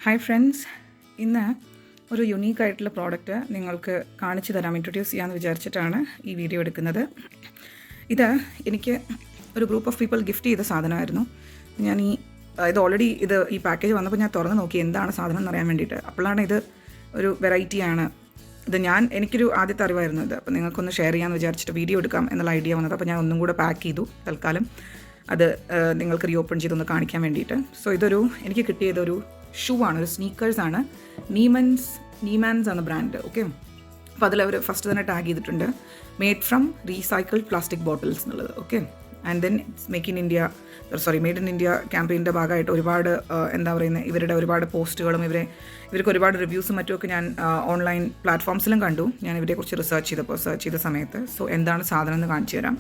Hi friends, ഇന്ന് ഒരു യുണീക്കായിട്ടുള്ള product നിങ്ങൾക്ക് കാണിച്ചു തരാം, ഇൻട്രൊഡ്യൂസ് ചെയ്യാമെന്ന് വിചാരിച്ചിട്ടാണ് ഈ വീഡിയോ എടുക്കുന്നത്. ഇത് എനിക്ക് ഒരു ഗ്രൂപ്പ് ഓഫ് പീപ്പിൾ ഗിഫ്റ്റ് ചെയ്ത സാധനമായിരുന്നു. ഞാൻ ഇത് ഓൾറെഡി ഈ പാക്കേജ് വന്നപ്പോൾ ഞാൻ തുറന്ന് നോക്കി എന്താണ് സാധനം എന്നറിയാൻ വേണ്ടിയിട്ട്. അപ്പോഴാണ് ഇത് ഒരു വെറൈറ്റിയാണ്. എനിക്കൊരു ആദ്യത്തെ അറിവായിരുന്നു ഇത്. അപ്പോൾ നിങ്ങൾക്കൊന്ന് ഷെയർ ചെയ്യാമെന്ന് വിചാരിച്ചിട്ട് വീഡിയോ എടുക്കാം എന്നുള്ള ഐഡിയ വന്നത്. അപ്പോൾ ഞാൻ ഒന്നും കൂടെ പാക്ക് ചെയ്തു തൽക്കാലം അത് നിങ്ങൾക്ക് റീഓപ്പൺ ചെയ്തൊന്ന് കാണിക്കാൻ വേണ്ടിയിട്ട്. സോ എനിക്ക് കിട്ടിയതൊരു ഷൂ ആണ്, ഒരു സ്നീക്കേഴ്സാണ്. നീമൻസ് ആണ് ബ്രാൻഡ്. ഓക്കെ, അപ്പോൾ അതിലവർ ഫസ്റ്റ് തന്നെ ടാഗ് ചെയ്തിട്ടുണ്ട് made from recycled plastic bottles എന്നുള്ളത്. Okay, and then made in India ക്യാമ്പയിൻ്റെ ഭാഗമായിട്ട് ഒരുപാട് ഇവരുടെ ഒരുപാട് പോസ്റ്റുകളും ഇവർക്ക് ഒരുപാട് റിവ്യൂസും മറ്റുമൊക്കെ ഞാൻ ഓൺലൈൻ പ്ലാറ്റ്ഫോംസിലും കണ്ടു. ഞാൻ ഇവരെക്കുറിച്ച് സെർച്ച് ചെയ്ത സമയത്ത്. സോ എന്താണ് സാധനം എന്ന് കാണിച്ചു തരാം.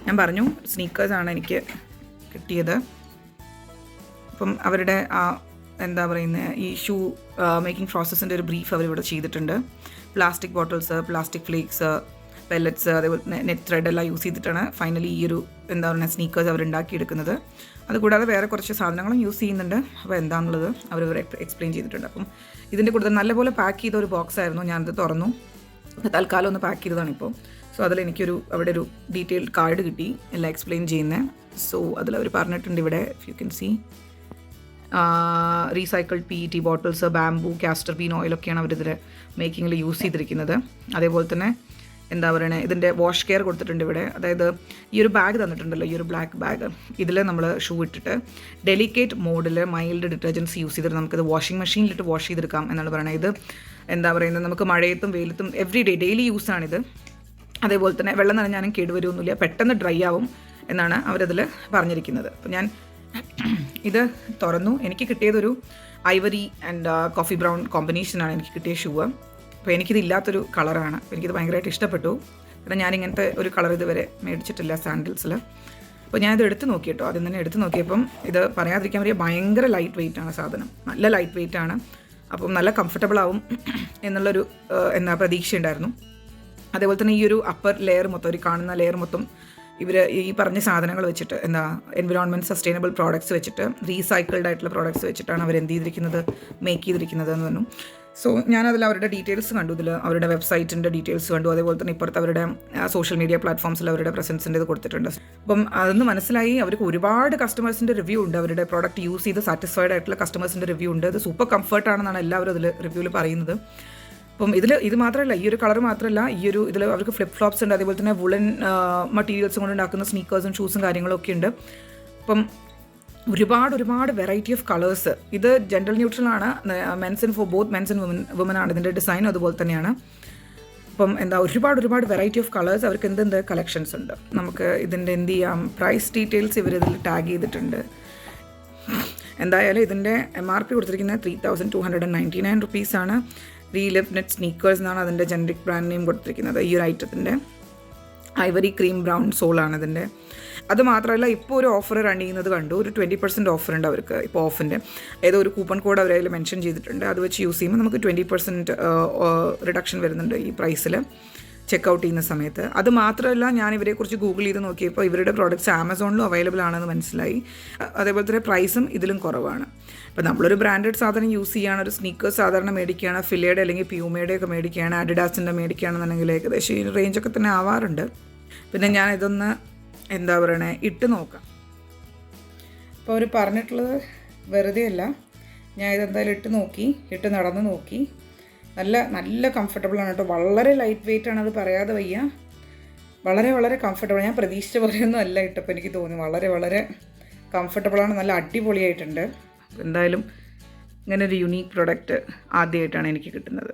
ഞാൻ പറഞ്ഞു സ്നീക്കേഴ്സാണ് എനിക്ക് കിട്ടിയത്. അപ്പം അവരുടെ ഈ ഷൂ മേക്കിംഗ് പ്രോസസ്സിൻ്റെ ഒരു ബ്രീഫ് അവരിവിടെ ചെയ്തിട്ടുണ്ട്. Plastic bottles, plastic flakes, pellets, അതേപോലെ നെറ്റ് ത്രെഡ് എല്ലാം യൂസ് ചെയ്തിട്ടാണ് ഫൈനലി ഈ ഒരു സ്നീക്കേഴ്സ് അവർ ഉണ്ടാക്കിയെടുക്കുന്നത്. അതുകൂടാതെ വേറെ കുറച്ച് സാധനങ്ങളും യൂസ് ചെയ്യുന്നുണ്ട്. അപ്പോൾ എന്താണെന്നുള്ളത് അവർ എക്സ്പ്ലെയിൻ ചെയ്തിട്ടുണ്ട്. അപ്പം ഇതിൻ്റെ കൂടുതൽ നല്ലപോലെ പാക്ക് ചെയ്ത ഒരു ബോക്സ് ആയിരുന്നു. ഞാനത് തുറന്നു, തൽക്കാലം ഒന്ന് പാക്ക് ചെയ്തതാണിപ്പോൾ. സോ അവിടെ ഒരു ഡീറ്റെയിൽഡ് കാർഡ് കിട്ടി എല്ലാം എക്സ്പ്ലെയിൻ ചെയ്യുന്നത്. സോ അതിലവർ പറഞ്ഞിട്ടുണ്ട് ഇവിടെ, if you can see, recycled PET bottles, bamboo, castor bean ഓയിലൊക്കെയാണ് അവരിതിൽ മേക്കിങ്ങിൽ യൂസ് ചെയ്തിരിക്കുന്നത്. അതേപോലെ തന്നെ ഇതിൻ്റെ വാഷ് കെയർ കൊടുത്തിട്ടുണ്ട് ഇവിടെ. അതായത് ഈ ഒരു ബാഗ് തന്നിട്ടുണ്ടല്ലോ, ഈ ഒരു ബ്ലാക്ക് ബാഗ്, ഇതിൽ നമ്മൾ ഷൂ ഇട്ടിട്ട് ഡെലിക്കേറ്റ് മോഡിൽ മൈൽഡ് ഡിറ്റർജൻസ് യൂസ് ചെയ്തിട്ട് നമുക്കിത് വാഷിംഗ് മെഷീനിലിട്ട് വാഷ് ചെയ്തെടുക്കാം എന്നാണ് പറയുന്നത്. ഇത് നമുക്ക് മഴയത്തും വെയിലത്തും ഡെയിലി യൂസാണിത്. അതേപോലെ തന്നെ വെള്ളം നനഞ്ഞാലും കേടുവരുമൊന്നുമില്ല, പെട്ടെന്ന് ഡ്രൈ ആവും എന്നാണ് അവരതിൽ പറഞ്ഞിരിക്കുന്നത്. അപ്പോൾ ഞാൻ ഇത് തുറന്നു. എനിക്ക് കിട്ടിയതൊരു ഐവറി ആൻഡ് കോഫി ബ്രൗൺ കോമ്പിനേഷനാണ് എനിക്ക് കിട്ടിയ ഷൂ. അപ്പോൾ എനിക്കിത് ഇല്ലാത്തൊരു കളറാണ്. എനിക്കിത് ഭയങ്കരമായിട്ട് ഇഷ്ടപ്പെട്ടു. കാരണം ഞാനിങ്ങനത്തെ ഒരു കളർ ഇതുവരെ മേടിച്ചിട്ടില്ല സാൻഡിൽസിൽ. അപ്പോൾ ഞാനിത് എടുത്ത് നോക്കിയിട്ടോ, ആദ്യം തന്നെ എടുത്ത് നോക്കിയപ്പം ഇത് പറയാതിരിക്കാൻ വരിക ഭയങ്കര ലൈറ്റ് വെയിറ്റ് ആണ് സാധനം. നല്ല ലൈറ്റ് വെയിറ്റ് ആണ്. അപ്പം നല്ല കംഫർട്ടബിൾ ആവും എന്നുള്ളൊരു പ്രതീക്ഷ ഉണ്ടായിരുന്നു. അതേപോലെ തന്നെ ഈ ഒരു അപ്പർ ലെയർ മൊത്തം, ഒരു കാണുന്ന ലെയർ മൊത്തം ഇവർ ഈ പറഞ്ഞ സാധനങ്ങൾ വെച്ചിട്ട് എൻവിറോൺമെൻറ്റ് സസ്റ്റൈനബിൾ പ്രോഡക്ട്സ് വെച്ചിട്ട്, റീസൈക്കിൾഡ് ആയിട്ടുള്ള പ്രോഡക്ട്സ് വെച്ചിട്ടാണ് അവർ മേക്ക് ചെയ്തിരിക്കുന്നത് എന്ന് പറഞ്ഞു. സോ ഞാനതിൽ അവരുടെ ഡീറ്റെയിൽസ് കണ്ടു, ഇതിൽ അവരുടെ വെബ്സൈറ്റിൻ്റെ ഡീറ്റെയിൽസ് കണ്ടു. അതേപോലെ തന്നെ ഇപ്പുറത്ത് അവരുടെ സോഷ്യൽ മീഡിയ പ്ലാറ്റ്ഫോംസിൽ അവരുടെ പ്രസൻസിൻ്റെ ഇത് കൊടുത്തിട്ടുണ്ട്. അപ്പം അതൊന്ന് മനസ്സിലായി. അവർക്ക് ഒരുപാട് കസ്റ്റമേഴ്സിൻ്റെ റിവ്യൂ ഉണ്ട്. അവരുടെ പ്രോഡക്റ്റ് യൂസ് ചെയ്ത് സാറ്റിസ്ഫൈഡ് ആയിട്ടുള്ള കസ്റ്റമേഴ്സിൻ്റെ റിവ്യൂ ഉണ്ട്. ഇത് സൂപ്പർ കംഫർട്ടാണെന്നാണ് എല്ലാവരും അതിൽ റിവ്യൂവിൽ പറയുന്നത്. അപ്പം ഇത് മാത്രമല്ല, ഈ ഒരു കളർ മാത്രമല്ല, ഇതിൽ അവർക്ക് ഫ്ലിപ്പ് ഫ്ലോപ്സ് ഉണ്ട്. അതേപോലെ തന്നെ വുളൻ മറ്റീരിയൽസ് കൊണ്ട് ഉണ്ടാക്കുന്ന സ്നീക്കേഴ്സും ഷൂസും കാര്യങ്ങളൊക്കെ ഉണ്ട്. അപ്പം ഒരുപാട് വെറൈറ്റി ഓഫ് കളേഴ്സ്. ഇത് ജെൻഡർ ന്യൂട്രൽ ആണ്. ബോത്ത് മെൻസ് ആൻഡ് വുമൻ ആണ് ഇതിൻ്റെ ഡിസൈൻ. അതുപോലെ തന്നെയാണ്. അപ്പം ഒരുപാട് വെറൈറ്റി ഓഫ് കളേഴ്സ്. അവർക്ക് എന്തെന്ത് കളക്ഷൻസ് ഉണ്ട്. നമുക്ക് ഇതിൻ്റെ പ്രൈസ് ഡീറ്റെയിൽസ് ഇവരിതിൽ ടാഗ് ചെയ്തിട്ടുണ്ട്. എന്തായാലും ഇതിൻ്റെ MRP കൊടുത്തിരിക്കുന്നത് 3,299 റുപ്പീസാണ്. Relive Knits സ്നീക്കേഴ്സ് എന്നാണ് അതിൻ്റെ ജനറിക് ബ്രാൻഡ് നെയിം കൊടുത്തിരിക്കുന്നത്. ഈ ഒരു ഐറ്റത്തിൻ്റെ ഐവറി ക്രീം ബ്രൗൺ സോളാണ് ഇതിൻ്റെ. അത് മാത്രമല്ല, ഇപ്പോൾ ഒരു ഓഫർ റൺ ചെയ്യുന്നത് കണ്ടു. ഒരു 20% ഓഫർ ഉണ്ട് അവർക്ക് ഇപ്പോൾ. ഓഫിൻ്റെ ഏതോ ഒരു കൂപ്പൺ കോഡ് അവരതിൽ മെൻഷൻ ചെയ്തിട്ടുണ്ട്. അത് വെച്ച് യൂസ് ചെയ്യുമ്പോൾ നമുക്ക് 20% റിഡക്ഷൻ വരുന്നുണ്ട് ഈ പ്രൈസിൽ ചെക്കൗട്ട് ചെയ്യുന്ന സമയത്ത്. അത് മാത്രമല്ല, ഞാൻ ഇവരെക്കുറിച്ച് ഗൂഗിൾ ചെയ്ത് നോക്കിയപ്പോൾ ഇവരുടെ പ്രോഡക്റ്റ്സ് ആമസോണിലും അവൈലബിൾ ആണെന്ന് മനസ്സിലായി. അതേപോലെ തന്നെ പ്രൈസും ഇതിലും കുറവാണ്. അപ്പോൾ നമ്മളൊരു ബ്രാൻഡഡ് സാധനം യൂസ് ചെയ്യുകയാണ്, ഒരു സ്നീക്കേഴ്സ് സാധാരണ മേടിക്കുകയാണ്, ഫിലയുടെ അല്ലെങ്കിൽ പ്യൂമയുടെ ഒക്കെ മേടിക്കുകയാണ്, അഡിഡാസിൻ്റെ മേടിക്കുകയാണെന്നുണ്ടെങ്കിൽ ഏകദേശം ഈ റേഞ്ചൊക്കെ തന്നെ ആവാറുണ്ട്. പിന്നെ ഞാൻ ഇതൊന്ന് ഇട്ട് നോക്കാം. അപ്പോൾ അവർ പറഞ്ഞിട്ടുള്ളത് വെറുതെ അല്ല. ഞാൻ ഇതെന്തായാലും ഇട്ട് നടന്ന് നോക്കി. നല്ല കംഫർട്ടബിളാണ് കേട്ടോ. വളരെ ലൈറ്റ് വെയിറ്റ് ആണ്, അത് പറയാതെ വയ്യ. വളരെ കംഫർട്ടബിൾ. ഞാൻ പ്രതീക്ഷിച്ച പോലെയൊന്നും അല്ല ഇട്ടപ്പോൾ എനിക്ക് തോന്നി. വളരെ കംഫർട്ടബിളാണ്. നല്ല അടിപൊളിയായിട്ടുണ്ട്. എന്തായാലും ഇങ്ങനൊരു യുണീക്ക് പ്രൊഡക്റ്റ് ആദ്യമായിട്ടാണ് എനിക്ക് കിട്ടുന്നത്.